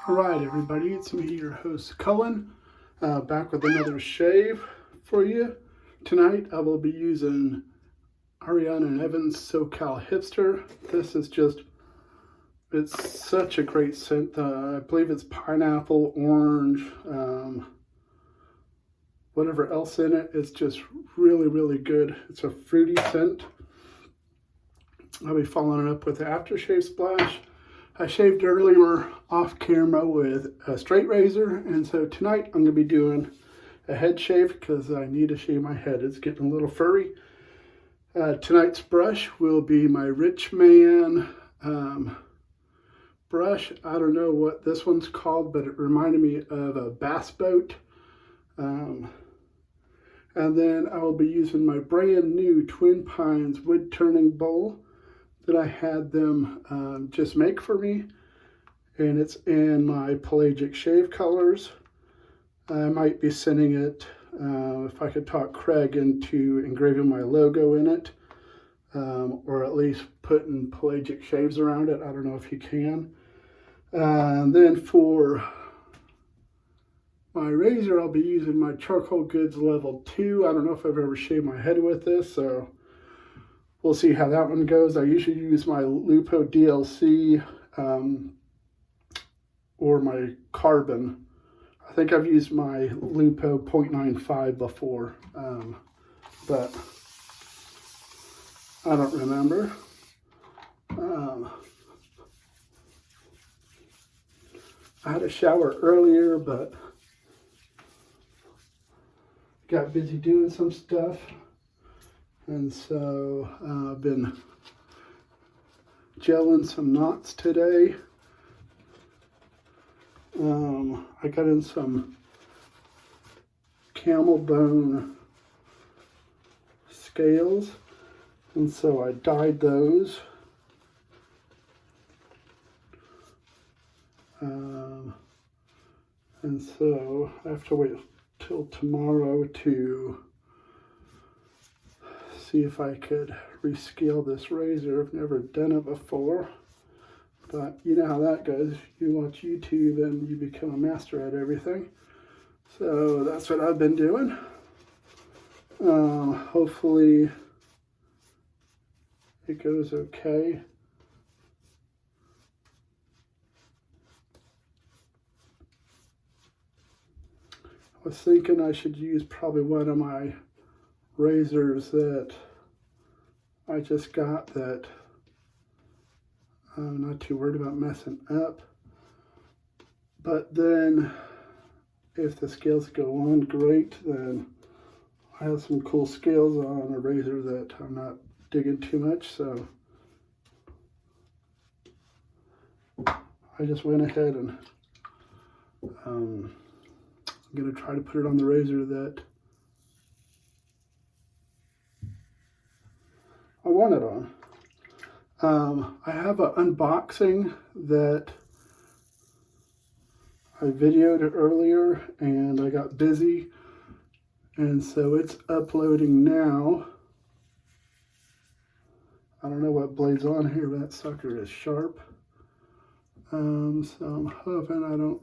Alright everybody, it's me, your host Cullen, back with another shave for you. Tonight I will be using A&E SoCal Hipster. This is it's such a great scent. I believe it's pineapple, orange, whatever else in it. It's just really, really good. It's a fruity scent. I'll be following it up with the aftershave splash. I shaved earlier off camera with a straight razor, and so tonight I'm going to be doing a head shave because I need to shave my head. It's getting a little furry. Tonight's brush will be my Rich Man brush. I don't know what this one's called, but it reminded me of a bass boat. And then I will be using my brand new Twin Pines wood turning bowl that I had them just make for me, and it's in my Pelagic shave colors. I might be sending it, if I could talk Craig into engraving my logo in it, or at least putting Pelagic shaves around it. I don't know if he can. And then for my razor, I'll be using my Charcoal Goods Level 2. I don't know if I've ever shaved my head with this, so we'll see how that one goes. I usually use my Lupo DLC or my Carbon. I think I've used my Lupo 0.95 before, but I don't remember. I had a shower earlier, but got busy doing some stuff. And so I've been gelling some knots today. I got in some camel bone scales, and so I dyed those. And so I have to wait till tomorrow to see if I could rescale this razor. I've never done it before, but you know how that goes. You watch YouTube and you become a master at everything. So that's what I've been doing. Hopefully it goes okay. I was thinking I should use probably one of my razors that I just got that I'm not too worried about messing up. But then if the scales go on great, then I have some cool scales on a razor that I'm not digging too much, so I just went ahead and I'm going to try to put it on the razor that I want it on. I have an unboxing that I videoed earlier and I got busy, and so it's uploading now. I don't know what blade's on here, but that sucker is sharp. So I'm hoping I don't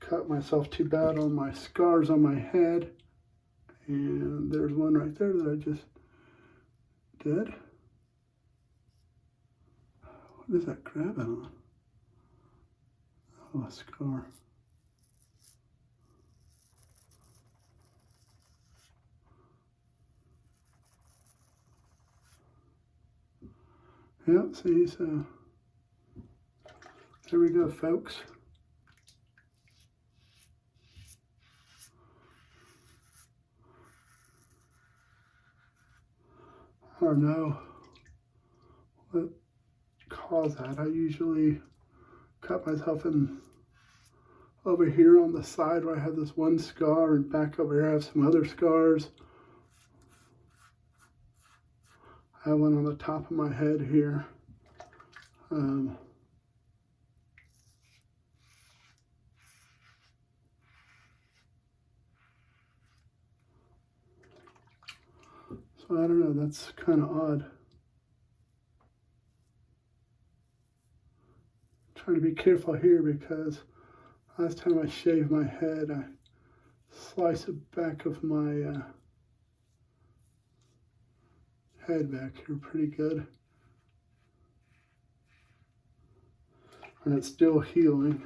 cut myself too bad on my scars on my head. And there's one right there that I just did. What is that grabbing on? Oh, a scar. Yep, see, so there we go, folks. I don't know what caused that. I usually cut myself in over here on the side where I have this one scar, and back over here I have some other scars. I have one on the top of my head here. So I don't know, that's kind of odd. Trying to be careful here because last time I shaved my head, I sliced the back of my head back here pretty good. And it's still healing.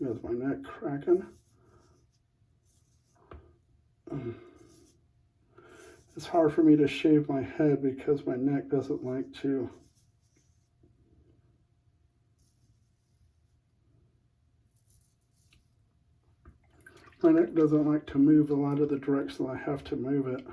There's my neck cracking. It's hard for me to shave my head because my neck doesn't like to. My neck doesn't like to move a lot of the direction I have to move it.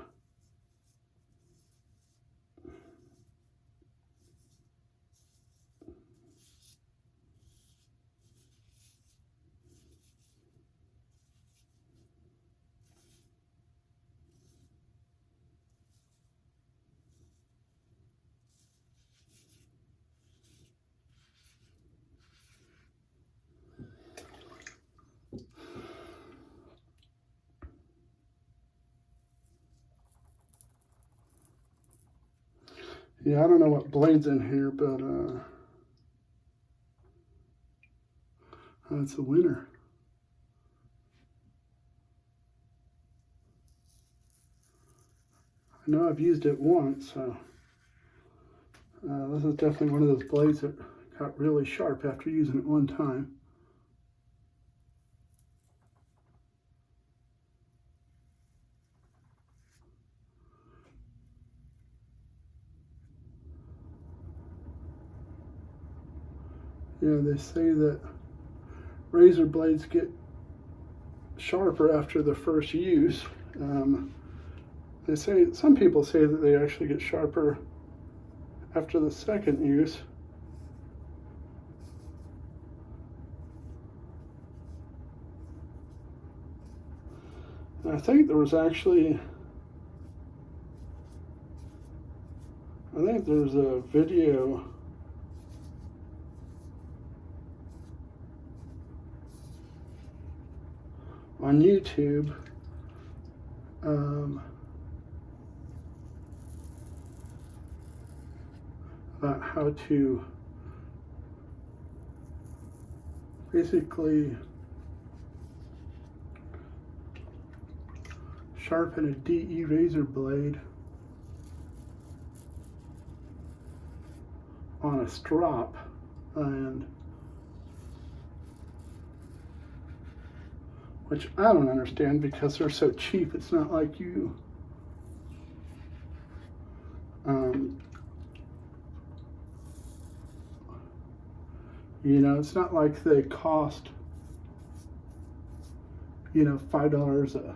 Yeah, I don't know what blade's in here, but it's a winner. I know I've used it once, so this is definitely one of those blades that got really sharp after using it one time. Yeah, they say that razor blades get sharper after the first use. They say, some people say that they actually get sharper after the second use. And I think there's a video on YouTube about how to basically sharpen a DE razor blade on a strop, and which I don't understand because they're so cheap. It's not like you you know, it's not like they cost, you know, $5 a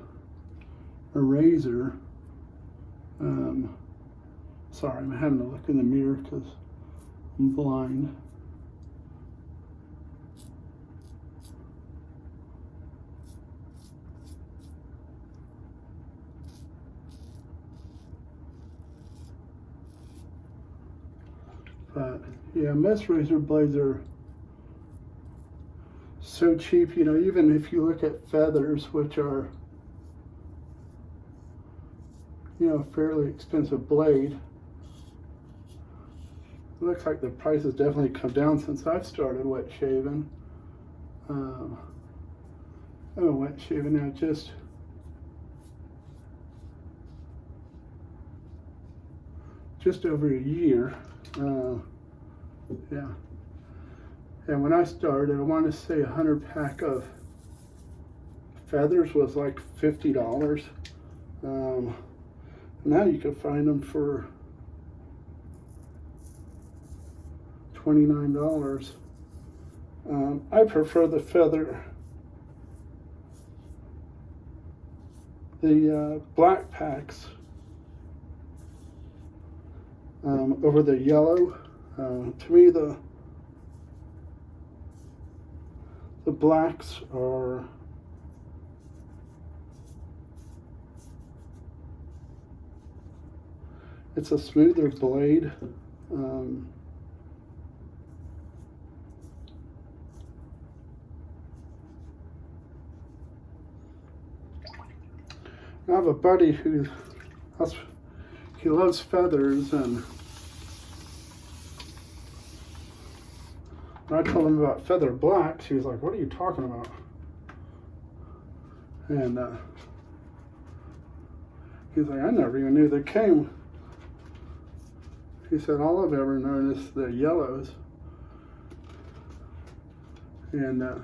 razor. Sorry, I'm having to look in the mirror because I'm blind. But yeah, most razor blades are so cheap, you know, even if you look at feathers, which are, you know, a fairly expensive blade, it looks like the price has definitely come down since I've started wet shaving. I'm wet shaving now just over a year. Yeah. And when I started, I want to say a 100 pack of feathers was like $50. Now you can find them for $29. I prefer the black packs over the yellow. To me, the blacks are it's a smoother blade. I have a buddy he loves feathers, and When I told him about feather blacks, he was like, "What are you talking about?" And he's like, "I never even knew they came." He said, "All I've ever known is the yellows." And I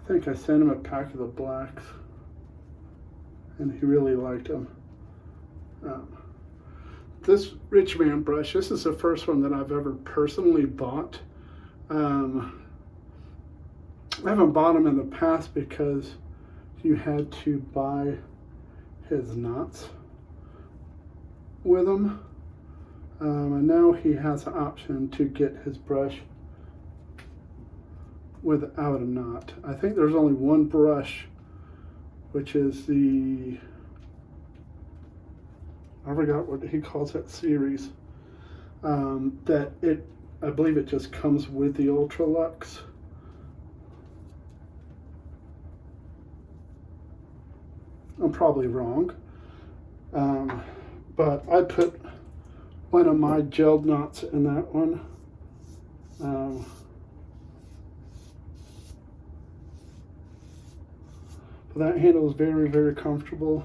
think I sent him a pack of the blacks, and he really liked them. This Rich Man brush, this is the first one that I've ever personally bought. I haven't bought them in the past because you had to buy his knots with them. And now he has an option to get his brush without a knot. I think there's only one brush, which is the, I forgot what he calls that series, that I believe it just comes with the Ultra Luxe. I'm probably wrong, but I put one of my gelled knots in that one. But that handle is very, very comfortable.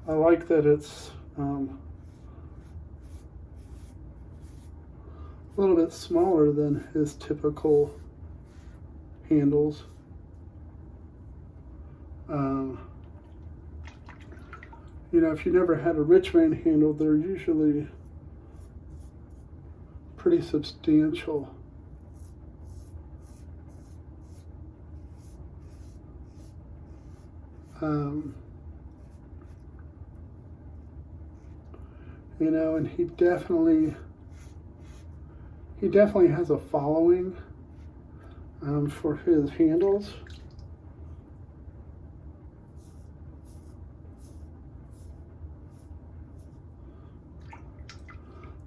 I like that it's a little bit smaller than his typical handles. You know, if you never had a Rich Man handle, they're usually pretty substantial. You know, and he definitely has a following for his handles.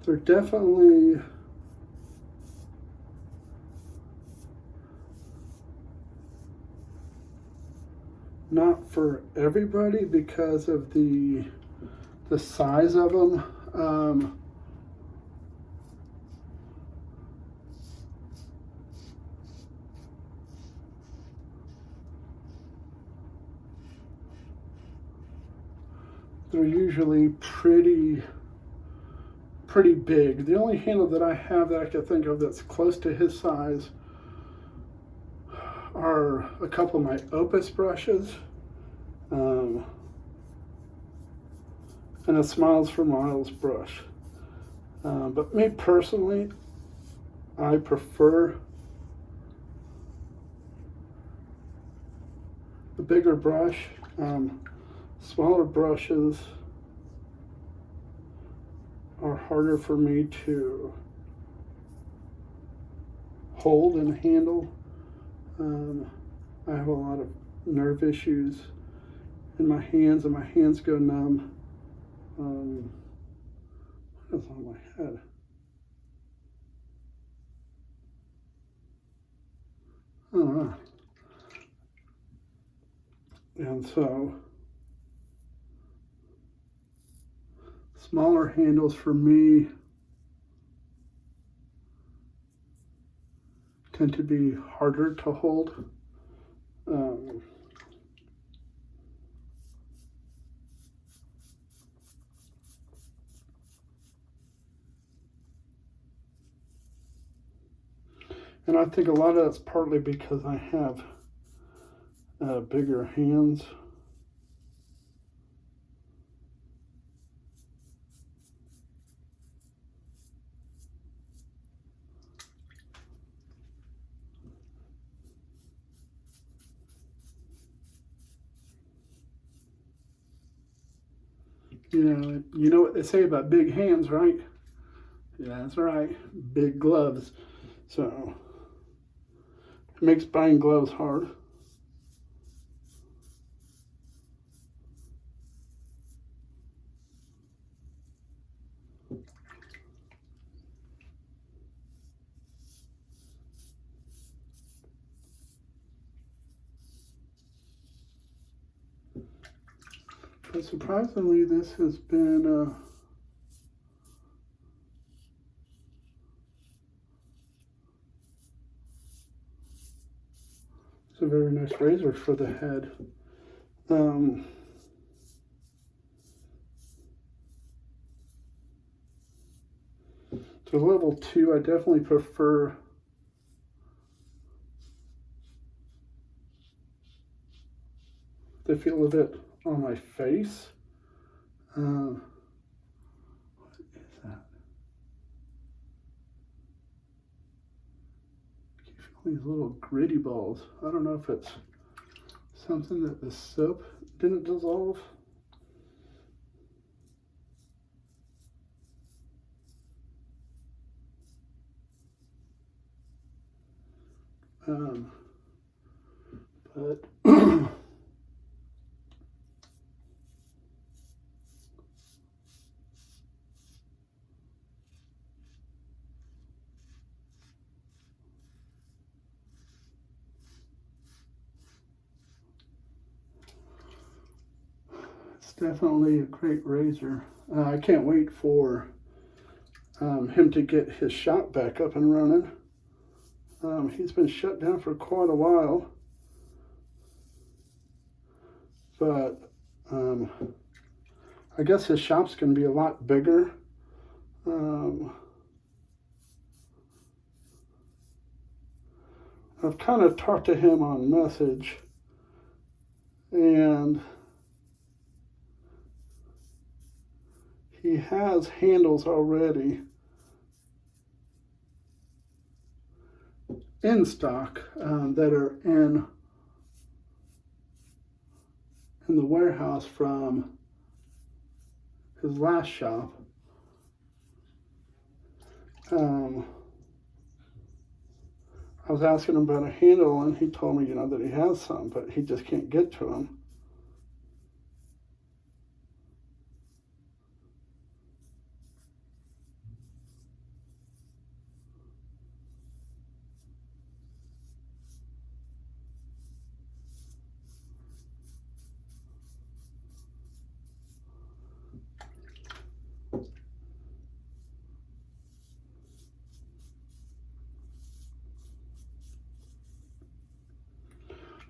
They're definitely not for everybody because of the size of them. They're usually pretty big. The only handle that I have that I can think of that's close to his size are a couple of my Opus brushes, and a Smiles for Miles brush. But me personally, I prefer the bigger brush. Smaller brushes are harder for me to hold and handle. I have a lot of nerve issues in my hands, and my hands go numb. What is on my head? I don't know. And so, smaller handles for me tend to be harder to hold. And I think a lot of that's partly because I have bigger hands. You know what they say about big hands, right? Yeah, that's right. Big gloves. So it makes buying gloves hard. But surprisingly, this has been it's a very nice razor for the head. So level 2, I definitely prefer the feel of it on my face. What is that? I keep feeling these little gritty balls. I don't know if it's something that the soap didn't dissolve. But it's definitely a great razor. I can't wait for him to get his shop back up and running. He's been shut down for quite a while, but I guess his shop's going to be a lot bigger. I've kind of talked to him on message, and he has handles already in stock that are in the warehouse from his last shop. I was asking him about a handle, and he told me, that he has some, but he just can't get to them.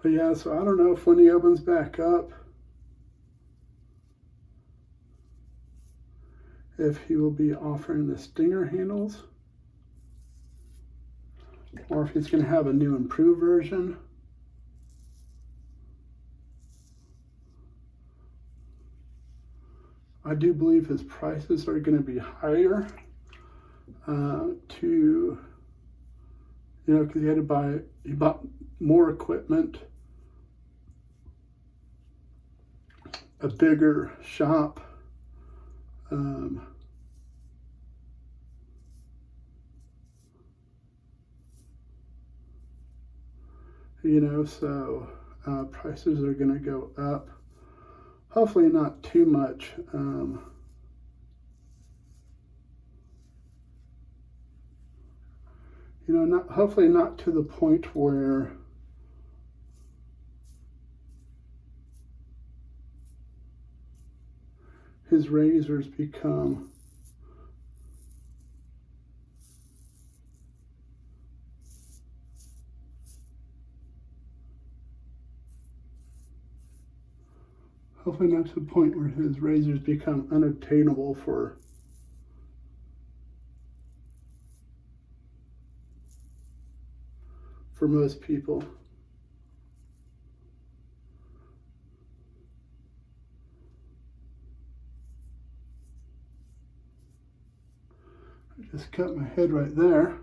But yeah, so I don't know if when he opens back up, if he will be offering the Stinger handles, or if he's going to have a new improved version. I do believe his prices are going to be higher because he bought more equipment, a bigger shop. So prices are going to go up. Hopefully not too much. Hopefully not to the point where his razors become unobtainable for most people. I just cut my head right there.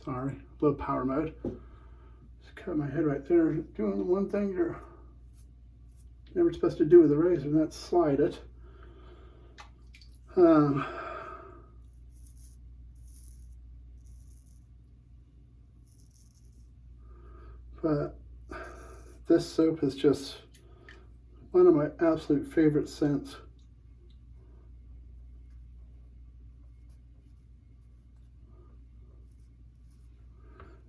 Sorry, low power mode. Just cut my head right there, doing the one thing you're never supposed to do with a razor, and that's slide it. But this soap is just one of my absolute favorite scents.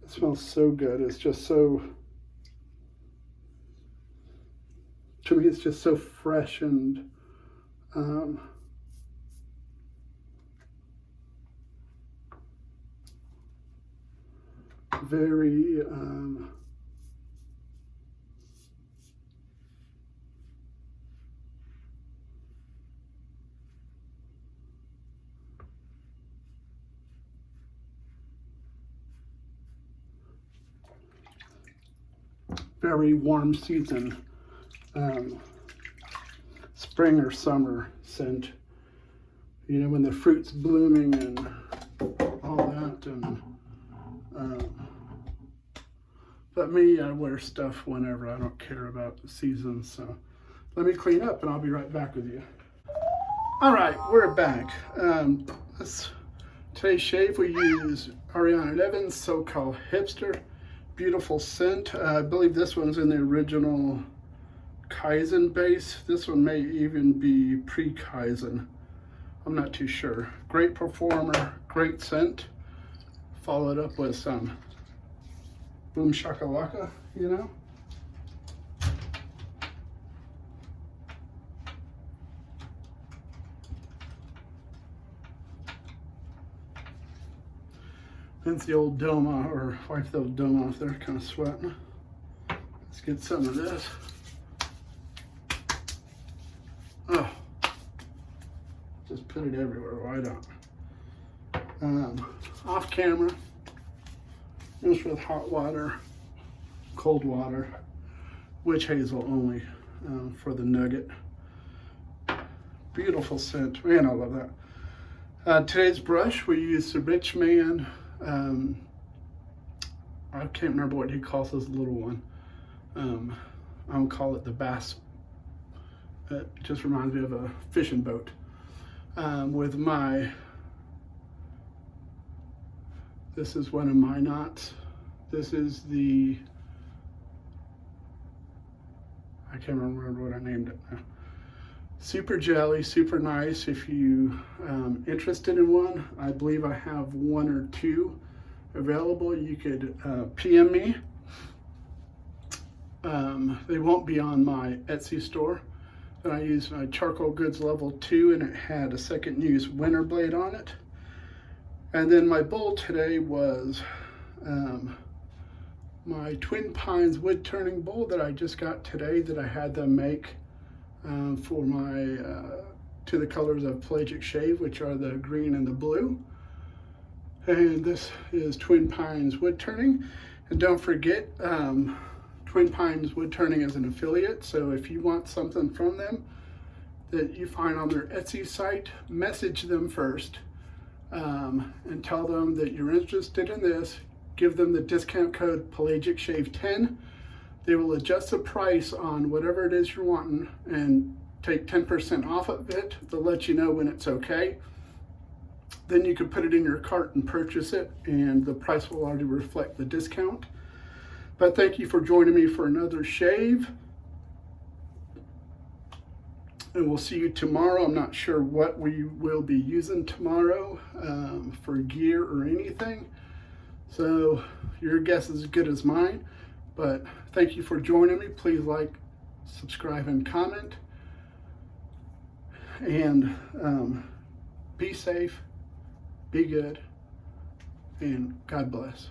It smells so good. It's just so to me it's just so fresh and very very warm season, spring or summer scent. You know, when the fruit's blooming and all that. And but me, I wear stuff whenever. I don't care about the seasons. So let me clean up and I'll be right back with you. All right, we're back. Today's shave we use A&E SoCal Hipster. Beautiful scent. I believe this one's in the original Kaizen base. This one may even be pre-Kaizen. I'm not too sure. Great performer, great scent. Followed up with some boom shakalaka, you know. Rinse the old dome off, or wipe the old dome off there, kind of sweating. Let's get some of this. Oh, just put it everywhere, why don't? Off camera, just with hot water, cold water, witch hazel only for the nugget. Beautiful scent, man, I love that. Today's brush, we use the Rich Man. I can't remember what he calls his little one. I'll call it the bass. It just reminds me of a fishing boat. With my, this is one of my knots. This is the, I can't remember what I named it now. Super jelly, super nice. If you interested in one, I believe I have one or two available. You could PM me. They won't be on my Etsy store. Then I used my Charcoal Goods Level 2 and it had a second use winter blade on it. And then my bowl today was my Twin Pines wood turning bowl that I just got today, that I had them make for my to the colors of Pelagic shave, which are the green and the blue. And this is Twin Pines wood turning. And don't forget, Twin Pines wood turning is an affiliate, so if you want something from them that you find on their Etsy site, message them first and tell them that you're interested in this. Give them the discount code Pelagic Shave 10. They will adjust the price on whatever it is you're wanting and take 10% off of it. They'll let you know when it's okay. Then you can put it in your cart and purchase it, and the price will already reflect the discount. But thank you for joining me for another shave. And we'll see you tomorrow. I'm not sure what we will be using tomorrow for gear or anything. So your guess is as good as mine. But thank you for joining me. Please like, subscribe, and comment. And be safe, be good, and God bless.